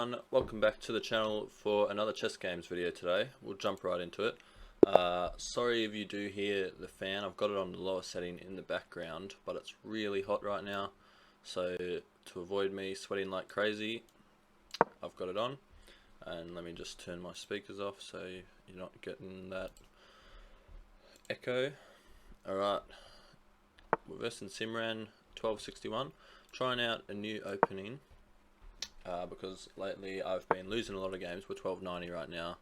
everyone, welcome back to the channel for another chess games video today. We'll jump right into it. Sorry if you do hear the fan, I've got it on the lower setting in the background, but it's really hot right now, so to avoid me sweating like crazy, I've got it on. And let me just turn my speakers off so you're not getting that echo. Alright, we're versing Simran 1261, trying out a new opening. Because lately I've been losing a lot of games. We're 1290 right now,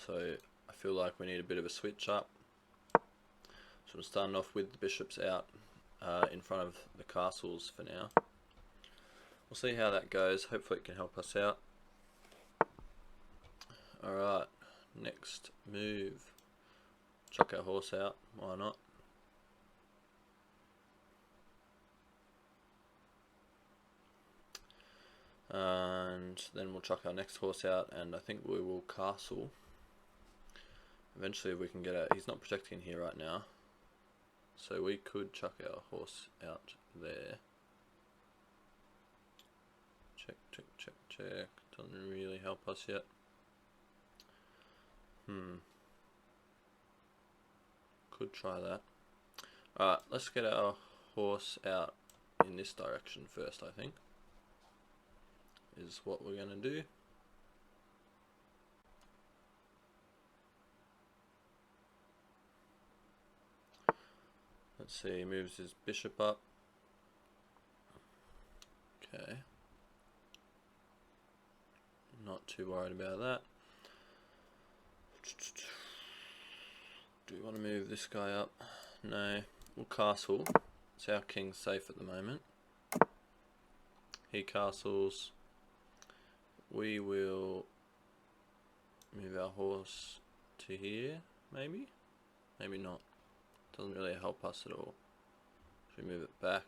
so I feel like we need a bit of a switch up. So I'm starting off with the bishops out in front of the castles for now. We'll see how that goes. Hopefully it can help us out. Alright, next move. Chuck our horse out, why not? And then we'll chuck our next horse out, and I think we will castle. Eventually if we can get out. He's not protecting here right now, so we could chuck our horse out there. Check, check, check, check. Doesn't really help us yet. Could try that. Alright, let's get our horse out in this direction first, I think. Is what we're going to do. Let's see, he moves his bishop up. Okay. Not too worried about that. Do we want to move this guy up? No. We'll castle. So our king's safe at the moment. He castles. We will move our horse to here, maybe? Maybe not. Doesn't really help us at all. Should we move it back,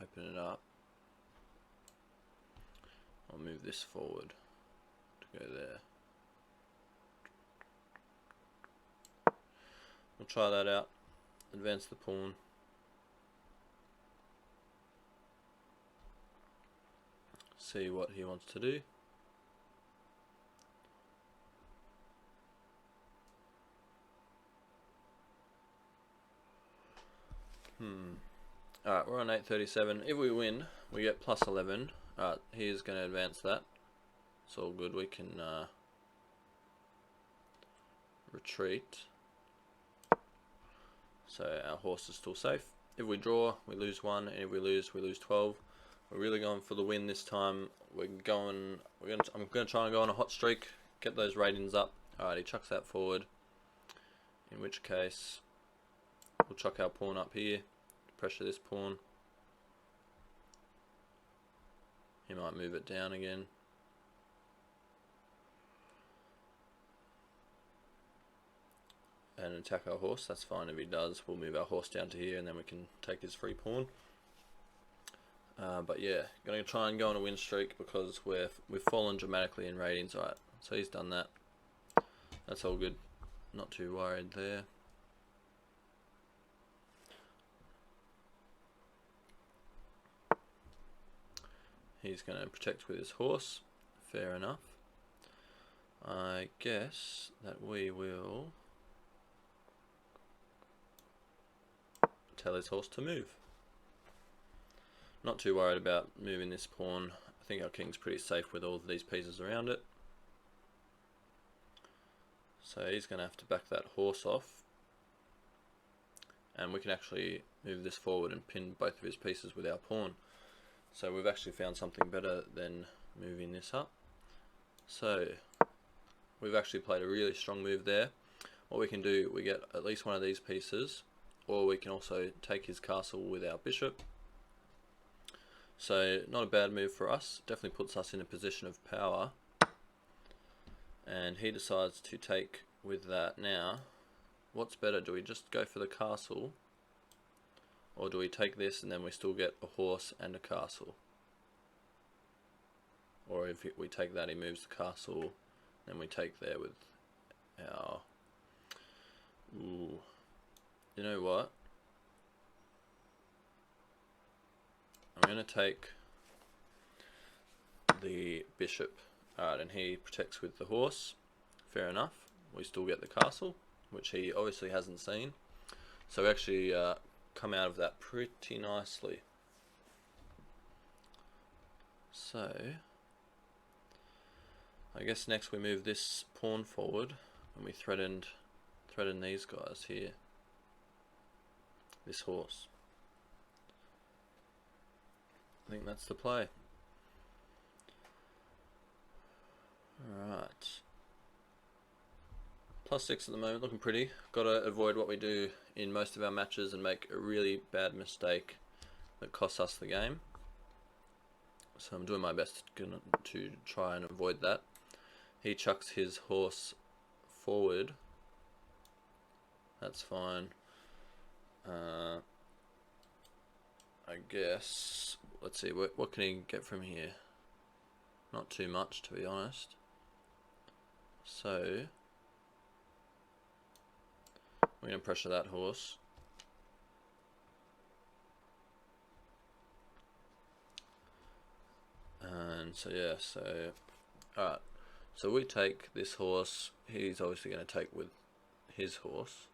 open it up? I'll move this forward to go there. We'll try that out. Advance the pawn. See what he wants to do. Alright, we're on 837. If we win, we get plus 11. Alright, he is going to advance that. It's all good. We can retreat. So our horse is still safe. If we draw, we lose 1, and if we lose 12. We're really going for the win this time. I'm going to try and go on a hot streak, get those ratings up. Alright, he chucks that forward. In which case, we'll chuck our pawn up here. Pressure this pawn. He might move it down again. And attack our horse. That's fine if he does. We'll move our horse down to here and then we can take his free pawn. But yeah, going to try and go on a win streak because we've fallen dramatically in ratings. Alright, so he's done that. That's all good. Not too worried there. He's going to protect with his horse. Fair enough. I guess that we will tell his horse to move. Not too worried about moving this pawn. I think our king's pretty safe with all of these pieces around it. So he's going to have to back that horse off. And we can actually move this forward and pin both of his pieces with our pawn. So we've actually found something better than moving this up. So we've actually played a really strong move there. What we can do, we get at least one of these pieces, or we can also take his castle with our bishop. So not a bad move for us, definitely puts us in a position of power. And he decides to take with that. Now, what's better, do we just go for the castle? Or do we take this and then we still get a horse and a castle? Or if we take that, he moves the castle, then we take there with our... Ooh. You know what? I'm going to take the bishop Alright, and he protects with the horse. Fair enough. We still get the castle, which he obviously hasn't seen. So we actually come out of that pretty nicely. So I guess next we move this pawn forward, and we threaten these guys here. This horse. I think that's the play. Alright. +6 at the moment, looking pretty. Got to avoid what we do in most of our matches and make a really bad mistake that costs us the game. So I'm doing my best to try and avoid that. He chucks his horse forward. That's fine. I guess, let's see, what can he get from here? Not too much, to be honest. So we're going to pressure that horse. And so yeah, so alright. So we take this horse, he's obviously going to take with his horse.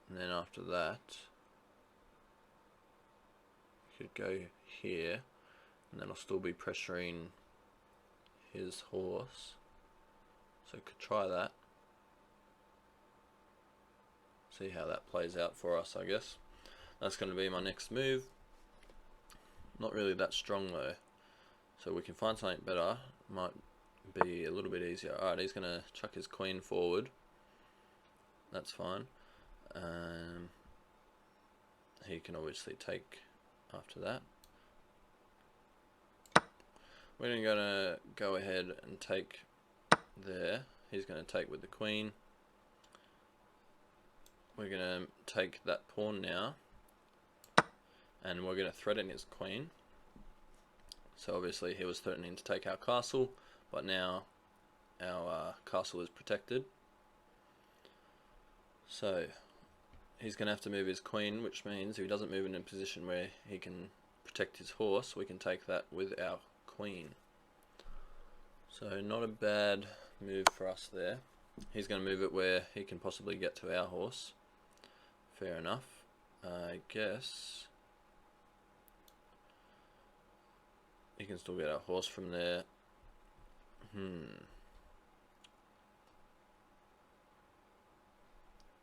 And then after that, we could go here, and then I'll still be pressuring his horse. So we could try that. See how that plays out for us, I guess. That's going to be my next move. Not really that strong though. So we can find something better. Might be a little bit easier. Alright, he's going to chuck his queen forward. That's fine. He can obviously take after that. We're going to go ahead and take there. He's going to take with the queen. We're going to take that pawn now, and we're going to threaten his queen. So obviously he was threatening to take our castle, but now our castle is protected. So he's going to have to move his queen, which means if he doesn't move in a position where he can protect his horse, we can take that with our queen. So not a bad move for us there. He's going to move it where he can possibly get to our horse. Fair enough. I guess he can still get our horse from there.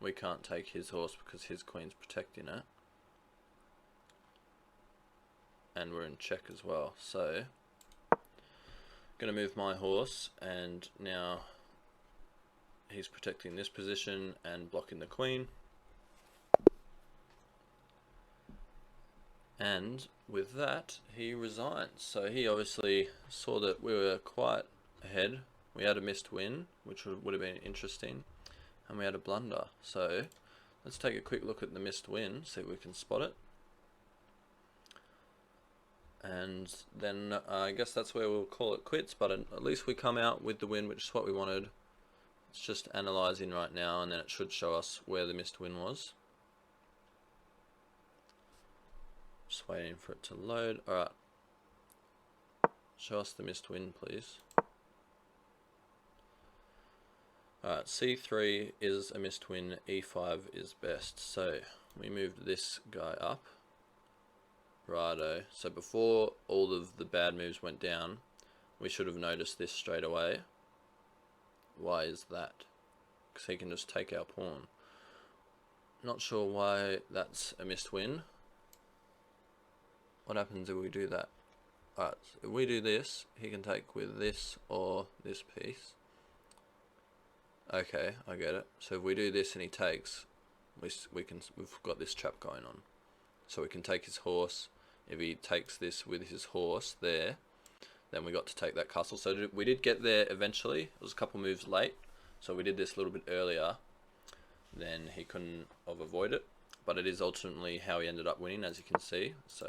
We can't take his horse because his queen's protecting it. And we're in check as well. So going to move my horse, and now he's protecting this position and blocking the queen. And with that, he resigns. So he obviously saw that we were quite ahead. We had a missed win, which would have been interesting, and we had a blunder. So let's take a quick look at the missed win, see if we can spot it. And then I guess that's where we'll call it quits, but at least we come out with the win, which is what we wanted. It's just analysing right now, and then it should show us where the missed win was. Just waiting for it to load. Alright. Show us the missed win, please. Alright, C3 is a missed win, E5 is best. So we moved this guy up. Righto. So before all of the bad moves went down, we should have noticed this straight away. Why is that? Because he can just take our pawn. Not sure why that's a missed win. What happens if we do that? Alright, so if we do this, he can take with this or this piece. Okay, I get it. So if we do this and he takes, we've got this trap going on. So we can take his horse. If he takes this with his horse there, then we got to take that castle. So we did get there eventually. It was a couple moves late. So we did this a little bit earlier. Then he couldn't have avoided it. But it is ultimately how he ended up winning, as you can see. So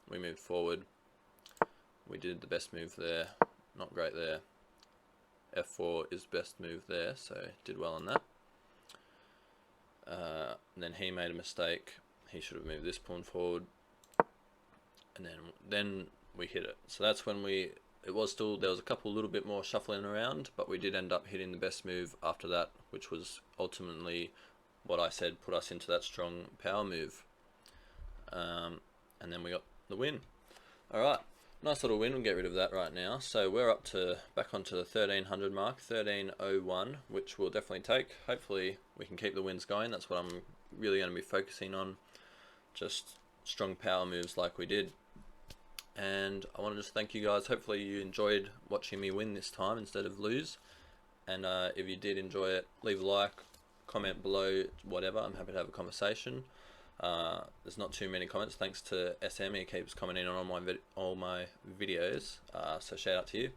we moved forward. We did the best move there. Not great there. F4 is best move there, so did well on that. And then he made a mistake. He should have moved this pawn forward. And then we hit it. So that's when we it was still, there was a couple little bit more shuffling around, but we did end up hitting the best move after that, which was ultimately what I said put us into that strong power move. And then we got the win. Alright, nice little win. We'll get rid of that right now. So we're up to back onto the 1300 mark, 1301, which we'll definitely take. Hopefully we can keep the wins going. That's what I'm really going to be focusing on, just strong power moves like we did. And I want to just thank you guys. Hopefully you enjoyed watching me win this time instead of lose. And if you did enjoy it, leave a like, comment below, whatever. I'm happy to have a conversation. There's not too many comments, thanks to SM. He keeps commenting on all my videos, so shout out to you.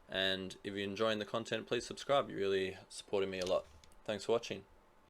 And if you're enjoying the content, please subscribe. You're really supporting me a lot. Thanks for watching.